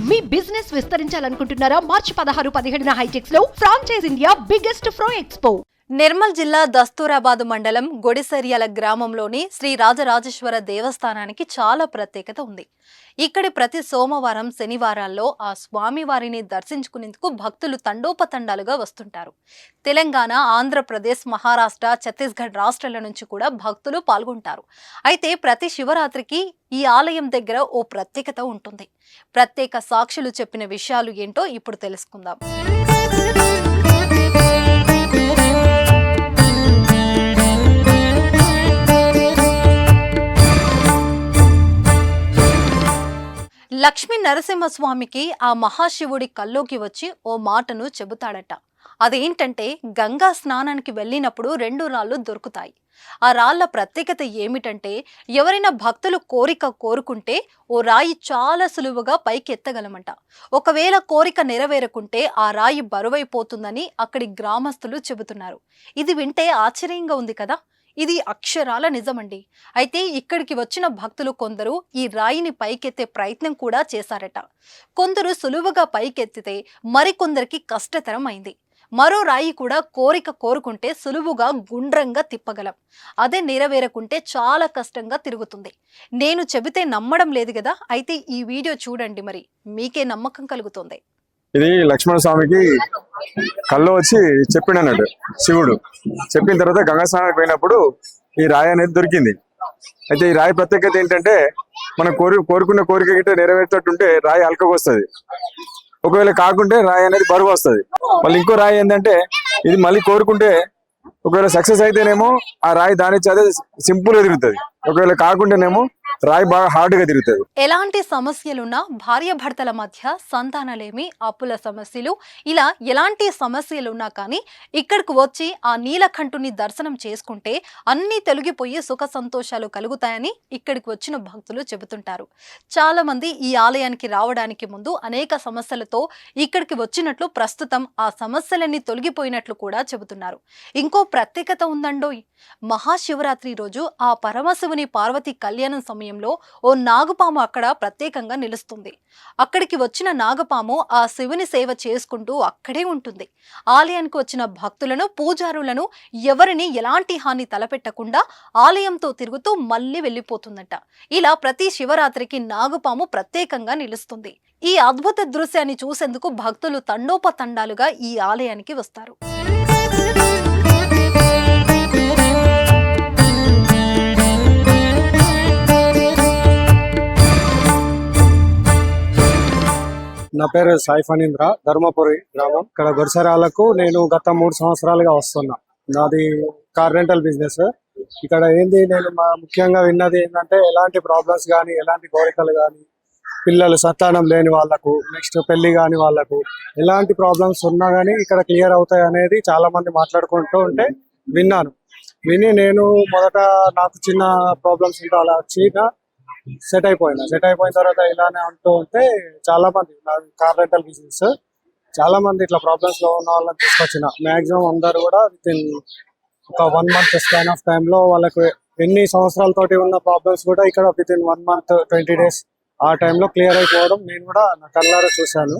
మీ business విస్తరించాలనుకుంటున్నారా? మార్చి 16-17 హైటెక్స్ లో franchise India biggest ఫ్రో expo. Nirmal జిల్లా దస్తూరాబాద్ మండలం గొడిసెర్యాల గ్రామంలోని శ్రీ రాజరాజేశ్వర దేవస్థానానికి చాలా ప్రత్యేకత ఉంది. ఇక్కడి ప్రతి సోమవారం శనివారాల్లో ఆ స్వామివారిని దర్శించుకునేందుకు భక్తులు తండోపతండాలుగా వస్తుంటారు. తెలంగాణ, ఆంధ్రప్రదేశ్, మహారాష్ట్ర, ఛత్తీస్గఢ్ రాష్ట్రాల నుంచి కూడా భక్తులు పాల్గొంటారు. అయితే ప్రతి శివరాత్రికి ఈ ఆలయం దగ్గర ఓ ప్రత్యేకత ఉంటుంది. ప్రత్యేక సాక్షులు చెప్పిన విషయాలు ఏంటో ఇప్పుడు తెలుసుకుందాం. లక్ష్మీ నరసింహస్వామికి ఆ మహాశివుడి కల్లోకి వచ్చి ఓ మాటను చెబుతాడట. అదేంటంటే గంగా స్నానానికి వెళ్ళినప్పుడు 2 రాళ్ళు దొరుకుతాయి. ఆ రాళ్ల ప్రత్యేకత ఏమిటంటే ఎవరైనా భక్తులు కోరిక కోరుకుంటే ఓ రాయి చాలా సులువుగా పైకి ఎత్తగలమంట. ఒకవేళ కోరిక నెరవేరకుంటే ఆ రాయి బరువైపోతుందని అక్కడి గ్రామస్తులు చెబుతున్నారు. ఇది వింటే ఆశ్చర్యంగా ఉంది కదా. ఇది అక్షరాల నిజమండి. అయితే ఇక్కడికి వచ్చిన భక్తులు కొందరు ఈ రాయిని పైకెత్తే ప్రయత్నం కూడా చేశారట. కొందరు సులువుగా పైకెత్తితే మరికొందరికి కష్టతరం అయింది. మరో రాయి కూడా కోరిక కోరుకుంటే సులువుగా గుండ్రంగా తిప్పగలం. అదే నెరవేరకుంటే చాలా కష్టంగా తిరుగుతుంది. నేను చెబితే నమ్మడం లేదు కదా. అయితే ఈ వీడియో చూడండి, మరి మీకే నమ్మకం కలుగుతుంది. ఇది లక్ష్మణ స్వామికి కళ్ళు వచ్చి చెప్పిండు అన్నట్టు. శివుడు చెప్పిన తర్వాత గంగా స్నానానికి పోయినప్పుడు ఈ రాయి అనేది దొరికింది. అయితే ఈ రాయి ప్రత్యేకత ఏంటంటే మనం కోరుకున్న కోరిక గిట్ట నెరవేర్చేటట్టుంటే రాయి అల్కగా వస్తుంది. ఒకవేళ కాకుంటే రాయి అనేది బరువు వస్తుంది. మళ్ళీ ఇంకో రాయి ఏంటంటే ఇది మళ్ళీ కోరుకుంటే ఒకవేళ సక్సెస్ అయితేనేమో ఆ రాయి దాని అదే సింపుల్ గా తిరుగుతుంది. ఒకవేళ కాకుంటేనేమో రాయి బాగా హార్డ్ గా తిరుగుతుంది. ఎలాంటి సమస్యలున్నా, భార్య భర్తల మధ్య సంతానలేమి, అప్పుల సమస్యలు, ఇలా ఎలాంటి సమస్యలున్నా కానీ ఇక్కడికి వచ్చి ఆ నీలకంఠుని దర్శనం చేసుకుంటే అన్ని తొలగిపోయి సుఖ సంతోషాలు కలుగుతాయని ఇక్కడికి వచ్చిన భక్తులు చెబుతుంటారు. చాలా మంది ఈ ఆలయానికి రావడానికి ముందు అనేక సమస్యలతో ఇక్కడికి వచ్చినట్లు, ప్రస్తుతం ఆ సమస్యలన్నీ తొలగిపోయినట్లు కూడా చెబుతున్నారు. ఇంకో ప్రత్యేకత ఉందండోయ్. మహాశివరాత్రి రోజు ఆ పరమశివుని పార్వతి కళ్యాణం సమయంలో ఓ నాగపాము అక్కడ ప్రత్యేకంగా నిలుస్తుంది. అక్కడికి వచ్చిన నాగపాము ఆ శివుని సేవ చేసుకుంటూ అక్కడే ఉంటుంది. ఆలయానికి వచ్చిన భక్తులను, పూజారులను ఎవరిని ఎలాంటి హాని తలపెట్టకుండా ఆలయంతో తిరుగుతూ మళ్ళీ వెళ్ళిపోతుందట. ఇలా ప్రతి శివరాత్రికి నాగపాము ప్రత్యేకంగా నిలుస్తుంది. ఈ అద్భుత దృశ్యాన్ని చూసేందుకు భక్తులు తండోపతండాలుగా ఈ ఆలయానికి వస్తారు. నా పేరు సాయి ఫణీంద్ర, ధర్మపురి గ్రామం. ఇక్కడ గొడిసెర్యాలకు నేను గత 3 సంవత్సరాలుగా వస్తున్నా. నాది కార్ రెంటల్ బిజినెస్. ఇక్కడ ఏంది, నేను ముఖ్యంగా విన్నది ఏంటంటే ఎలాంటి ప్రాబ్లమ్స్ కానీ, ఎలాంటి కోరికలు కానీ, పిల్లలు సంతానం లేని వాళ్ళకు, నెక్స్ట్ పెళ్లి కాని వాళ్ళకు ఎలాంటి ప్రాబ్లమ్స్ ఉన్నా కానీ ఇక్కడ క్లియర్ అవుతాయి అనేది చాలా మంది మాట్లాడుకుంటూ ఉంటే విని నేను మొదట నాకు చిన్న ప్రాబ్లమ్స్ ఉంటే అలా సెట్ అయిపోయిన తర్వాత ఇలానే అంటూ ఉంటే చాలా మంది, కార్ రెంటల్ బిజినెస్, చాలా మంది ఇట్లా ప్రాబ్లమ్స్ లో ఉన్న వాళ్ళని తీసుకొచ్చిన మాక్సిమం అందరు కూడా విత్ ఇన్ ఒక 1 month స్పాన్ ఆఫ్ టైమ్ లో వాళ్ళకు ఎన్ని సంవత్సరాలతోటి ఉన్న ప్రాబ్లమ్స్ కూడా ఇక్కడ విత్ ఇన్ 1 month 20 days ఆ టైంలో క్లియర్ అయిపోవడం నేను కూడా నా కళ్ళారా చూశాను.